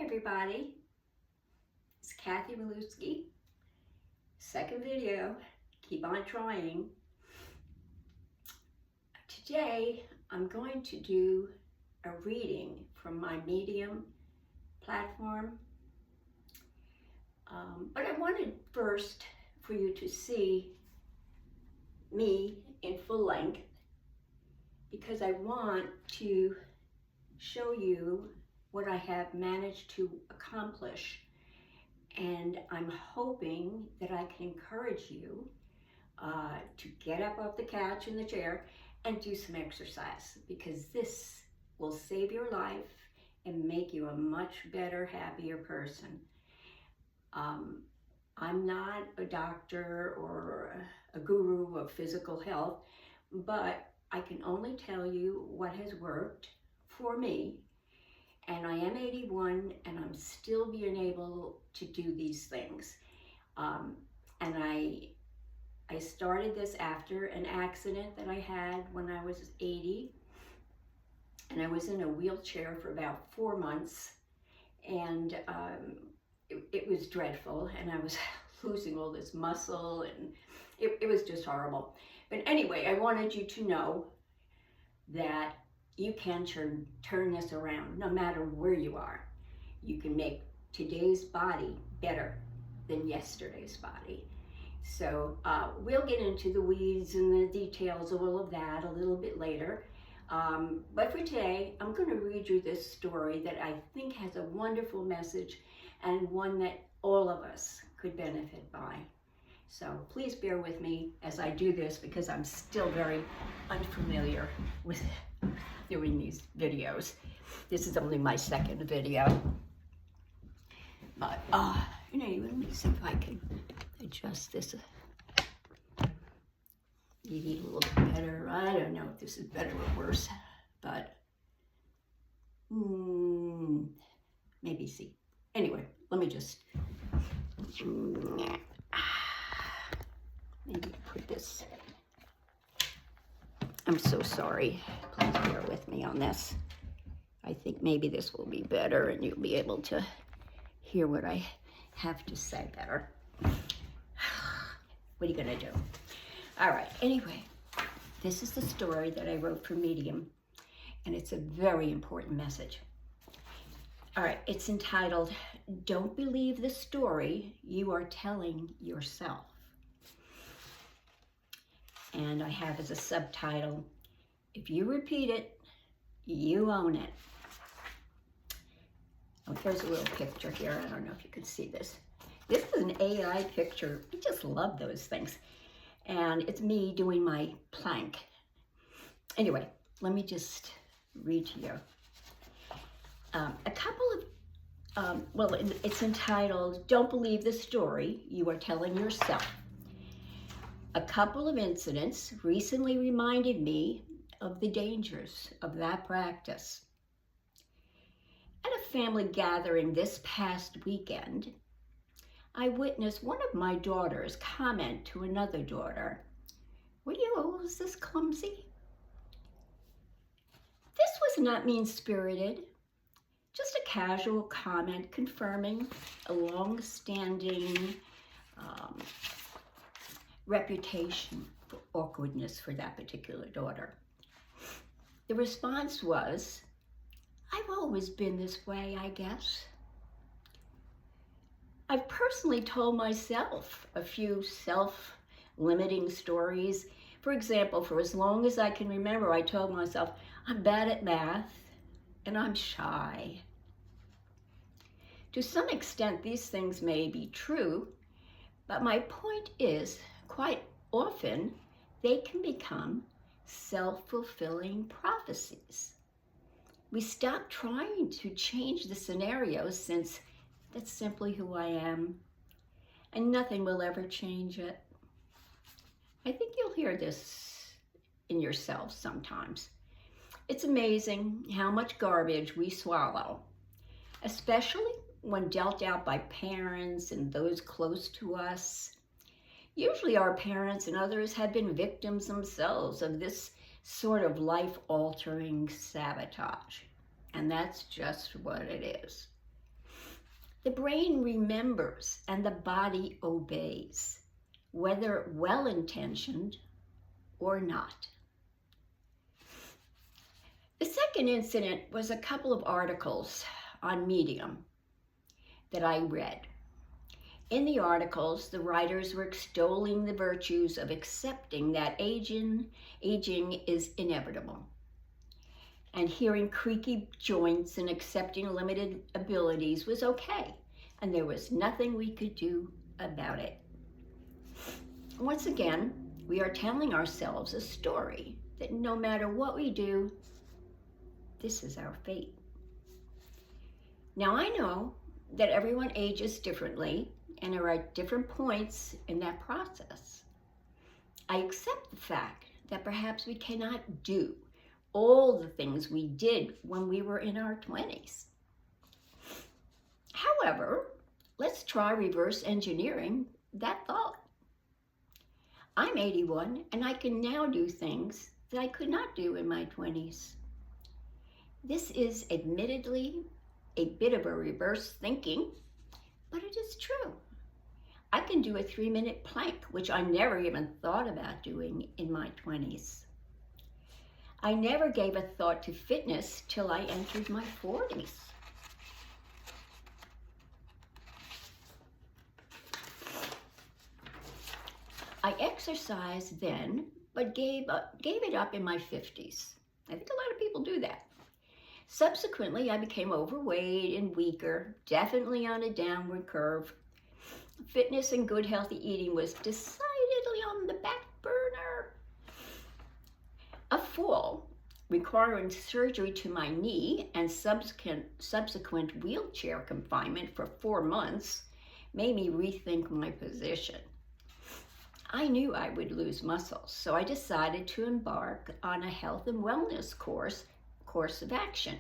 everybody, it's Kathy Maluski. Second video, keep on trying. Today I'm going to do a reading from my Medium platform. But I wanted first for you to see me in full length because I want to show you what I have managed to accomplish, and I'm hoping that I can encourage you to get up off the couch in the chair and do some exercise, because this will save your life and make you a much better, happier person. I'm not a doctor or a guru of physical health, but I can only tell you what has worked for me. And I am 81 and I'm still being able to do these things. And I started this after an accident that I had when I was 80. And I was in a wheelchair for about 4 months. And it was dreadful. And I was losing all this muscle and it was just horrible. But anyway, I wanted you to know that you can turn this around no matter where you are. You can make today's body better than yesterday's body. So we'll get into the weeds and the details of all of that a little bit later. But for today, I'm going to read you this story that I think has a wonderful message and one that all of us could benefit by. So please bear with me as I do this because I'm still very unfamiliar with doing these videos. This is only my second video. But, let me see if I can adjust this maybe a little bit better. I don't know if this is better or worse, but maybe see. Anyway, let me just maybe put this. I'm so sorry. Please bear with me on this. I think maybe this will be better and you'll be able to hear what I have to say better. What are you gonna do? All right, anyway, this is the story that I wrote for Medium, and it's a very important message. All right, it's entitled, "Don't Believe the Story You Are Telling Yourself." And I have as a subtitle, "If you repeat it, you own it." Oh, here's a little picture here. I don't know if you can see this. This is an AI picture. I just love those things. And it's me doing my plank. Anyway, let me just read to you. A couple of, it's entitled, "Don't Believe the Story You Are Telling Yourself." A couple of incidents recently reminded me of the dangers of that practice. At a family gathering this past weekend, I witnessed one of my daughters comment to another daughter, "Were you always this clumsy?" This was not mean-spirited, just a casual comment confirming a long-standing reputation for awkwardness for that particular daughter. The response was, "I've always been this way, I guess." I've personally told myself a few self-limiting stories. For example, for as long as I can remember, I told myself, "I'm bad at math and I'm shy." To some extent, these things may be true, but my point is, quite often, they can become self-fulfilling prophecies. We stop trying to change the scenario since that's simply who I am, and nothing will ever change it. I think you'll hear this in yourself sometimes. It's amazing how much garbage we swallow, especially when dealt out by parents and those close to us. Usually our parents and others have been victims themselves of this sort of life-altering sabotage. And that's just what it is. The brain remembers and the body obeys, whether well-intentioned or not. The second incident was a couple of articles on Medium that I read. In the articles, the writers were extolling the virtues of accepting that aging is inevitable, and hearing creaky joints and accepting limited abilities was okay, and there was nothing we could do about it. Once again, we are telling ourselves a story that no matter what we do, this is our fate. Now I know that everyone ages differently and are at different points in that process. I accept the fact that perhaps we cannot do all the things we did when we were in our 20s. However, let's try reverse engineering that thought. I'm 81 and I can now do things that I could not do in my 20s. This is admittedly a bit of a reverse thinking, but it is true. I can do a 3-minute plank, which I never even thought about doing in my 20s. I never gave a thought to fitness till I entered my 40s. I exercised then, but gave it up in my 50s. I think a lot of people do that. Subsequently, I became overweight and weaker, definitely on a downward curve. Fitness and good healthy eating was decidedly on the back burner. A fall requiring surgery to my knee and subsequent wheelchair confinement for 4 months made me rethink my position. I knew I would lose muscle, so I decided to embark on a health and wellness course of action.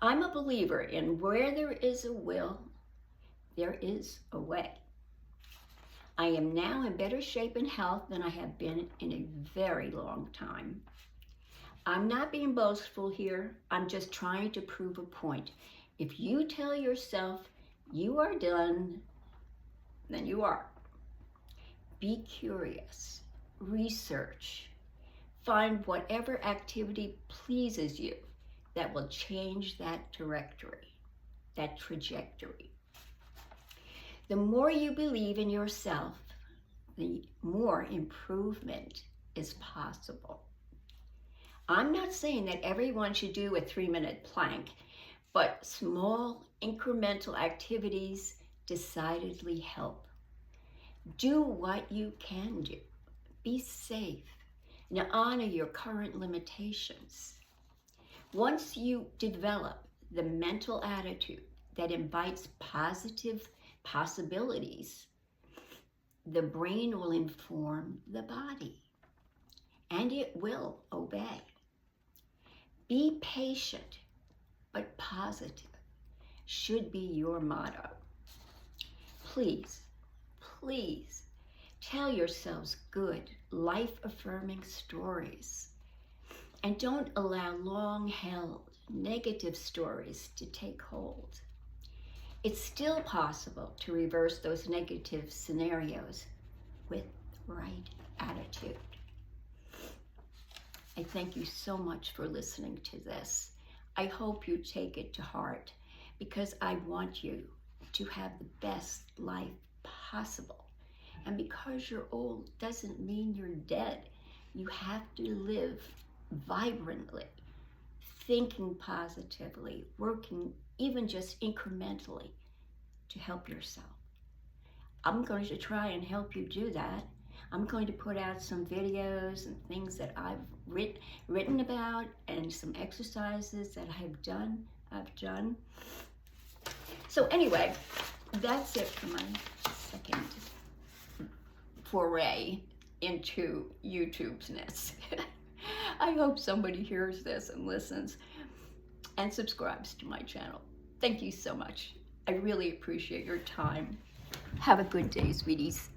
I'm a believer in where there is a will, there is a way. I am now in better shape and health than I have been in a very long time. I'm not being boastful here. I'm just trying to prove a point. If you tell yourself you are done, then you are. Be curious, research, find whatever activity pleases you that will change that trajectory. The more you believe in yourself, the more improvement is possible. I'm not saying that everyone should do a 3-minute plank, but small incremental activities decidedly help. Do what you can do. Be safe and honor your current limitations. Once you develop the mental attitude that invites positive possibilities, the brain will inform the body and it will obey. Be patient but positive should be your motto. Please, please tell yourselves good, life-affirming stories. And don't allow long-held negative stories to take hold. It's still possible to reverse those negative scenarios with the right attitude. I thank you so much for listening to this. I hope you take it to heart because I want you to have the best life possible. And because you're old doesn't mean you're dead. You have to live vibrantly, thinking positively, working even just incrementally to help yourself. I'm going to try and help you do that. I'm going to put out some videos and things that I've written about and some exercises that I've done. So anyway, that's it for my second foray into YouTube's-ness. I hope somebody hears this and listens and subscribes to my channel. Thank you so much. I really appreciate your time. Have a good day, sweeties.